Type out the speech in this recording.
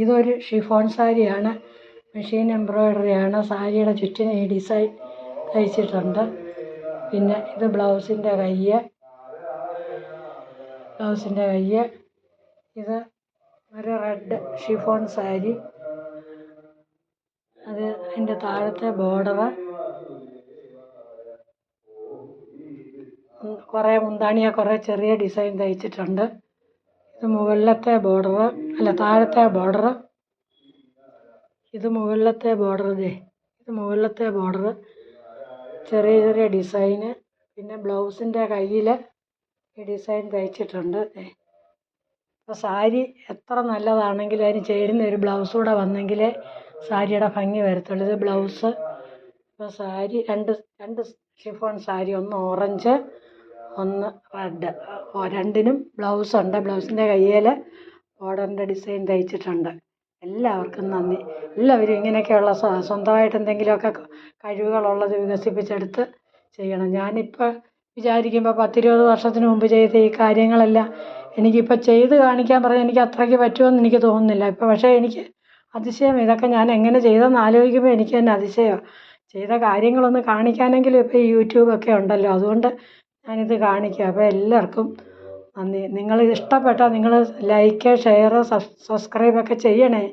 ഇതൊരു ഷിഫോൺ സാരിയാണ്. മെഷീൻ എംബ്രോയ്ഡറിയാണ്. സാരിയുടെ ചുറ്റിനും ഈ ഡിസൈൻ തയ്ച്ചിട്ടുണ്ട്. പിന്നെ ഇത് ബ്ലൗസിൻ്റെ കയ്യ്. ഇത് ഒരു റെഡ് ഷിഫോൺ സാരി. അതിൻ്റെ താഴത്തെ ബോർഡർ കുറേ ചെറിയ ഡിസൈൻ തയ്ച്ചിട്ടുണ്ട്. ഇത് മുകളിലത്തെ ബോർഡർ താഴത്തെ ബോർഡർ. ഇത് മുകളിലത്തെ ബോർഡർ ചെറിയ ചെറിയ ഡിസൈന്. പിന്നെ ബ്ലൗസിൻ്റെ കയ്യിൽ ഈ ഡിസൈൻ തയ്ച്ചിട്ടുണ്ട്. അപ്പോൾ സാരി എത്ര നല്ലതാണെങ്കിലും അതിന് ചേരുന്ന ഒരു ബ്ലൗസ് കൂടെ വന്നെങ്കിലേ സാരിയുടെ ഭംഗി വരത്തുള്ളൂ. ഇത് ബ്ലൗസ്. ഇപ്പോൾ സാരി രണ്ട് ഷിഫോൺ സാരി, ഒന്ന് ഓറഞ്ച് ഒന്ന് റെഡ്. രണ്ടിനും ബ്ലൗസുണ്ട്. ബ്ലൗസിൻ്റെ കയ്യിൽ ബോർഡറിൻ്റെ ഡിസൈൻ തയ്ച്ചിട്ടുണ്ട്. എല്ലാവർക്കും നന്ദി. എല്ലാവരും ഇങ്ങനെയൊക്കെയുള്ള സ്വന്തമായിട്ട് എന്തെങ്കിലുമൊക്കെ കഴിവുകളുള്ളത് വികസിപ്പിച്ചെടുത്ത് ചെയ്യണം. ഞാനിപ്പോൾ വിചാരിക്കുമ്പോൾ 10-20 വർഷത്തിന് മുമ്പ് ചെയ്ത ഈ കാര്യങ്ങളെല്ലാം എനിക്കിപ്പോൾ ചെയ്ത് കാണിക്കാൻ പറഞ്ഞാൽ എനിക്ക് അത്രയ്ക്ക് പറ്റുമെന്ന് എനിക്ക് തോന്നുന്നില്ല ഇപ്പോൾ. പക്ഷേ എനിക്ക് അതിശയം, ഇതൊക്കെ ഞാൻ എങ്ങനെ ചെയ്തെന്ന് ആലോചിക്കുമ്പോൾ എനിക്ക് തന്നെ അതിശയമാണ്. ചെയ്ത കാര്യങ്ങളൊന്ന് കാണിക്കാനെങ്കിലും ഇപ്പോൾ ഈ യൂട്യൂബൊക്കെ ഉണ്ടല്ലോ, അതുകൊണ്ട് ഞാനിത് കാണിക്കുക. അപ്പോൾ എല്ലാവർക്കും നന്ദി. നിങ്ങളിത് ഇഷ്ടപ്പെട്ടാൽ നിങ്ങൾ ലൈക്ക്, ഷെയർ, സബ്സ്ക്രൈബൊക്കെ ചെയ്യണേ.